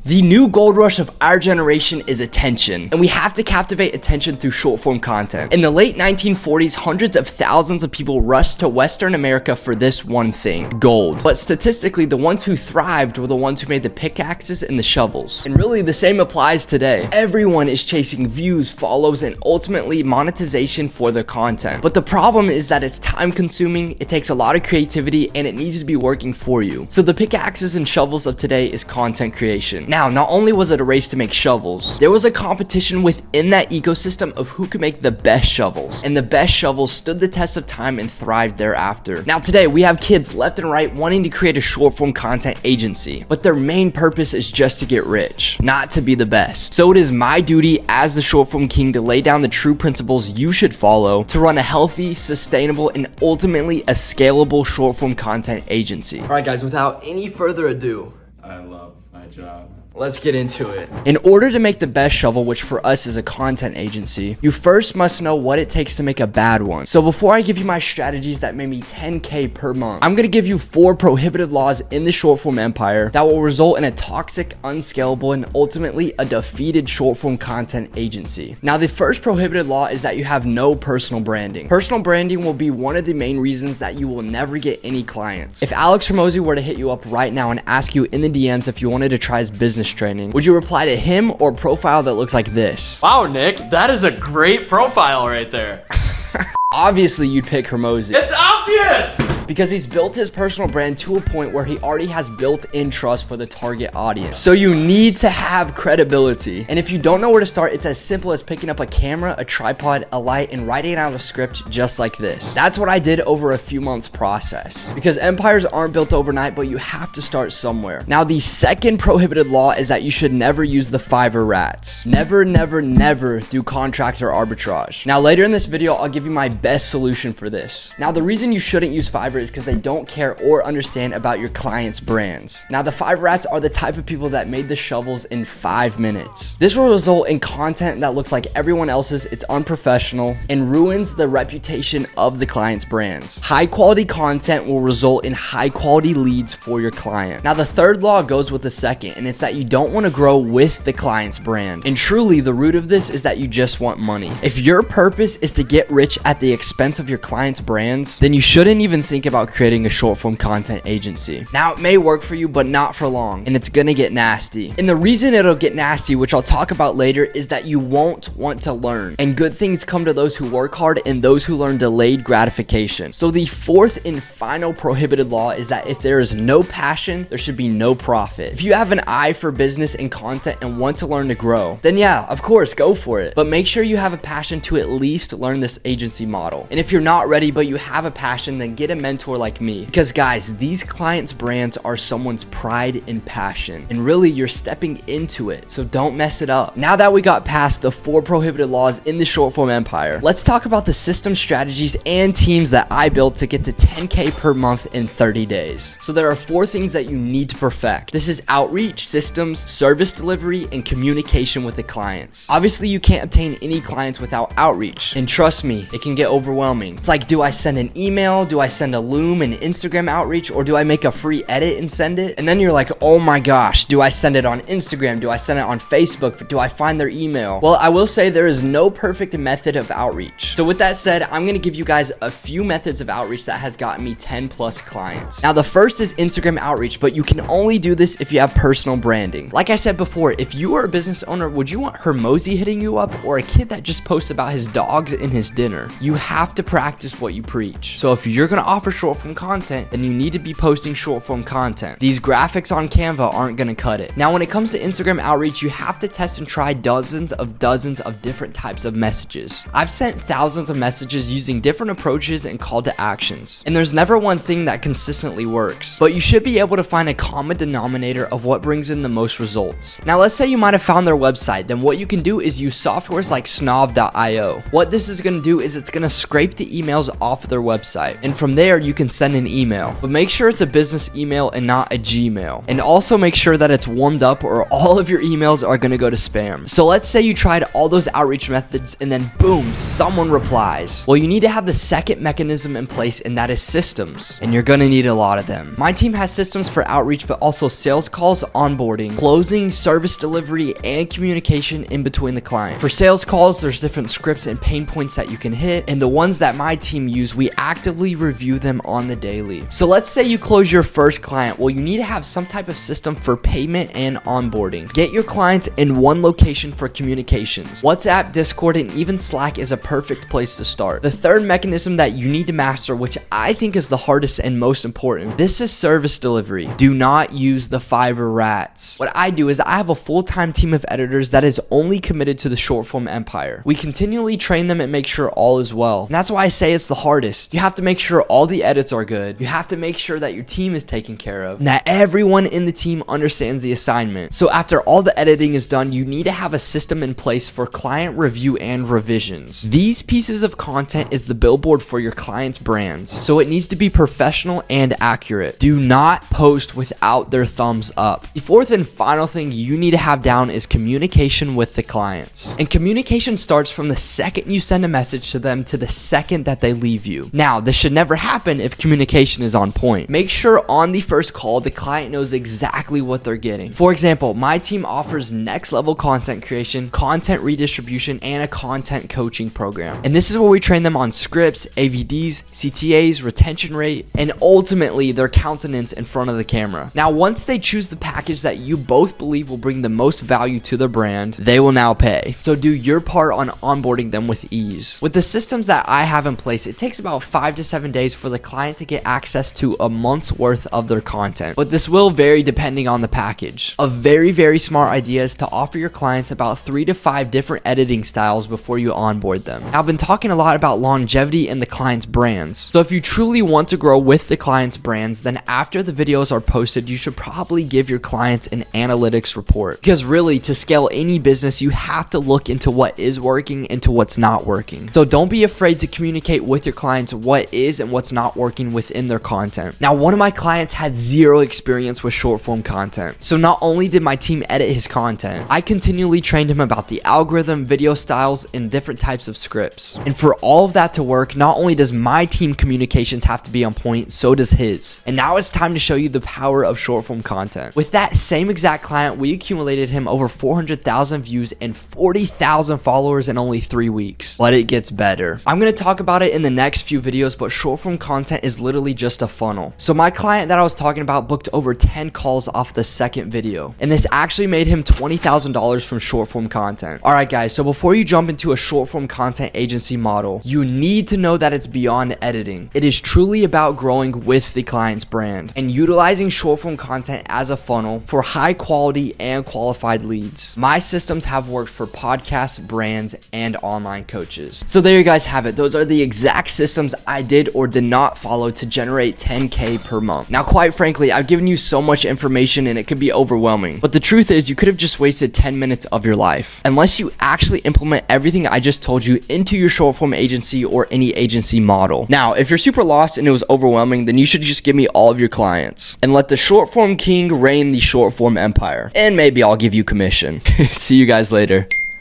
The new gold rush of our generation is attention, and we have to captivate attention through short form content. In the late 1940s, hundreds of thousands of people rushed to Western America for this one thing, gold. But statistically, the ones who thrived were the ones who made the pickaxes and the shovels. And really, the same applies today. Everyone is chasing views, follows, and ultimately monetization for their content. But the problem is that it's time consuming, it takes a lot of creativity, and it needs to be working for you. So the pickaxes and shovels of today is content creation. Now, not only was it a race to make shovels, there was a competition within that ecosystem of who could make the best shovels. And the best shovels stood the test of time and thrived thereafter. Now today, we have kids left and right wanting to create a short form content agency, but their main purpose is just to get rich, not to be the best. So it is my duty as the short form king to lay down the true principles you should follow to run a healthy, sustainable, and ultimately a scalable short form content agency. All right, guys, without any further ado, I love my job. let's get into it. In order to make the best shovel, which for us is a content agency, you first must know what it takes to make a bad one. So before I give you my strategies that made me 10K per month, I'm gonna give you 4 prohibited laws in the short form empire that will result in a toxic, unscalable, and ultimately a defeated short form content agency. Now, the first prohibited law is that you have no personal branding. Personal branding will be one of the main reasons that you will never get any clients. If Alex Hormozi were to hit you up right now and ask you in the DMs if you wanted to try his business training, would you reply to him or a profile that looks like this? Wow, Nick, that is a great profile right there. Obviously, you'd pick Hormozi. It's obvious! Because he's built his personal brand to a point where he already has built-in trust for the target audience. So you need to have credibility. And if you don't know where to start, it's as simple as picking up a camera, a tripod, a light, and writing out a script just like this. That's what I did over a few months process. Because empires aren't built overnight, but you have to start somewhere. Now, the second prohibited law is that you should never use the Fiverr rats. Never, never, never do contractor arbitrage. Now, later in this video, I'll give you my best solution for this. Now, the reason you shouldn't use Fiverr is because they don't care or understand about your clients' brands. Now, the Fiverr rats are the type of people that made the shovels in 5 minutes. This will result in content that looks like everyone else's, it's unprofessional, and ruins the reputation of the client's brands. High quality content will result in high quality leads for your client. Now, the third law goes with the second, and it's that you don't want to grow with the client's brand. And truly, the root of this is that you just want money. If your purpose is to get rich at the expense of your client's brands, then you shouldn't even think about creating a short form content agency. Now, it may work for you, but not for long, and it's gonna get nasty. And the reason it'll get nasty, which I'll talk about later, is that you won't want to learn. And good things come to those who work hard and those who learn delayed gratification. So the fourth and final prohibited law is that if there is no passion, there should be no profit. If you have an eye for business and content and want to learn to grow, then yeah, of course, go for it. But make sure you have a passion to at least learn this agency model. And if you're not ready, but you have a passion, then get a mentor like me. Because guys, these clients' brands are someone's pride and passion. And really, you're stepping into it. So don't mess it up. Now that we got past the 4 prohibited laws in the short form empire, let's talk about the system, strategies, and teams that I built to get to 10K per month in 30 days. So there are 4 things that you need to perfect. This is outreach, systems, service delivery, and communication with the clients. Obviously, you can't obtain any clients without outreach. And trust me, it can get overwhelming. It's like, do I send an email? Do I send a Loom and Instagram outreach? Or do I make a free edit and send it? And then you're like, oh my gosh, do I send it on Instagram? Do I send it on Facebook? Do I find their email? Well, I will say there is no perfect method of outreach. So with that said, I'm gonna give you guys a few methods of outreach that has gotten me 10 plus clients. Now, the first is Instagram outreach, but you can only do this if you have personal branding. Like I said before, if you are a business owner, would you want Hormozi hitting you up or a kid that just posts about his dogs and his dinner? You have to practice what you preach. So if you're gonna offer short form content, then you need to be posting short form content. These graphics on Canva aren't gonna cut it. Now, when it comes to Instagram outreach, you have to test and try dozens of different types of messages. I've sent thousands of messages using different approaches and call to actions. And there's never one thing that consistently works, but you should be able to find a common denominator of what brings in the most results. Now, let's say you might have found their website. Then what you can do is use softwares like snob.io. What this is gonna do is it's gonna gonna scrape the emails off of their website. And from there, you can send an email. But make sure it's a business email and not a Gmail. And also make sure that it's warmed up or all of your emails are gonna go to spam. So let's say you tried all those outreach methods and then boom, someone replies. Well, you need to have the second mechanism in place, and that is systems. And you're gonna need a lot of them. My team has systems for outreach, but also sales calls, onboarding, closing, service delivery, and communication in between the client. For sales calls, there's different scripts and pain points that you can hit, and the ones that my team use, we actively review them on the daily. So let's say you close your first client. Well, you need to have some type of system for payment and onboarding. Get your clients in one location for communications. WhatsApp, Discord, and even Slack is a perfect place to start. The third mechanism that you need to master, which I think is the hardest and most important, this is service delivery. Do not use the Fiverr rats. What I do is I have a full-time team of editors that is only committed to the short form empire. We continually train them and make sure all is well. And that's why I say it's the hardest. You have to make sure all the edits are good. You have to make sure that your team is taken care of and that everyone in the team understands the assignment. So after all the editing is done, you need to have a system in place for client review and revisions. These pieces of content is the billboard for your client's brands. So it needs to be professional and accurate. Do not post without their thumbs up. The fourth and final thing you need to have down is communication with the clients. And communication starts from the second you send a message to them to the second that they leave you. Now, this should never happen if communication is on point. Make sure on the first call, the client knows exactly what they're getting. For example, my team offers next level content creation, content redistribution, and a content coaching program. And this is where we train them on scripts, AVDs, CTAs, retention rate, and ultimately their countenance in front of the camera. Now, once they choose the package that you both believe will bring the most value to their brand, they will now pay. So do your part on onboarding them with ease. With the systems that I have in place, it takes about 5 to 7 days for the client to get access to a month's worth of their content. But this will vary depending on the package. A very smart idea is to offer your clients about 3 to 5 different editing styles before you onboard them. Now, I've been talking a lot about longevity and the client's brands. So if you truly want to grow with the client's brands, then after the videos are posted, you should probably give your clients an analytics report. Because really, to scale any business, you have to look into what is working and to what's not working. So don't be afraid to communicate with your clients what is and what's not working within their content. Now, one of my clients had zero experience with short form content. So not only did my team edit his content, I continually trained him about the algorithm, video styles, and different types of scripts. And for all of that to work, not only does my team communications have to be on point, so does his. And now it's time to show you the power of short form content. With that same exact client, we accumulated him over 400,000 views and 40,000 followers in only 3 weeks. But it gets better. I'm going to talk about it in the next few videos, but short form content is literally just a funnel. So my client that I was talking about booked over 10 calls off the second video. And this actually made him $20,000 from short form content. Alright guys, so before you jump into a short form content agency model, you need to know that it's beyond editing. It is truly about growing with the client's brand and utilizing short form content as a funnel for high quality and qualified leads. My systems have worked for podcasts, brands, and online coaches. So there you guys have it. Those are the exact systems I did or did not follow to generate 10K per month. Now, quite frankly, I've given you so much information and it could be overwhelming. But the truth is, you could have just wasted 10 minutes of your life unless you actually implement everything I just told you into your short form agency or any agency model. Now, if you're super lost and it was overwhelming, then you should just give me all of your clients and let the short form king reign the short form empire. And maybe I'll give you commission. See you guys later.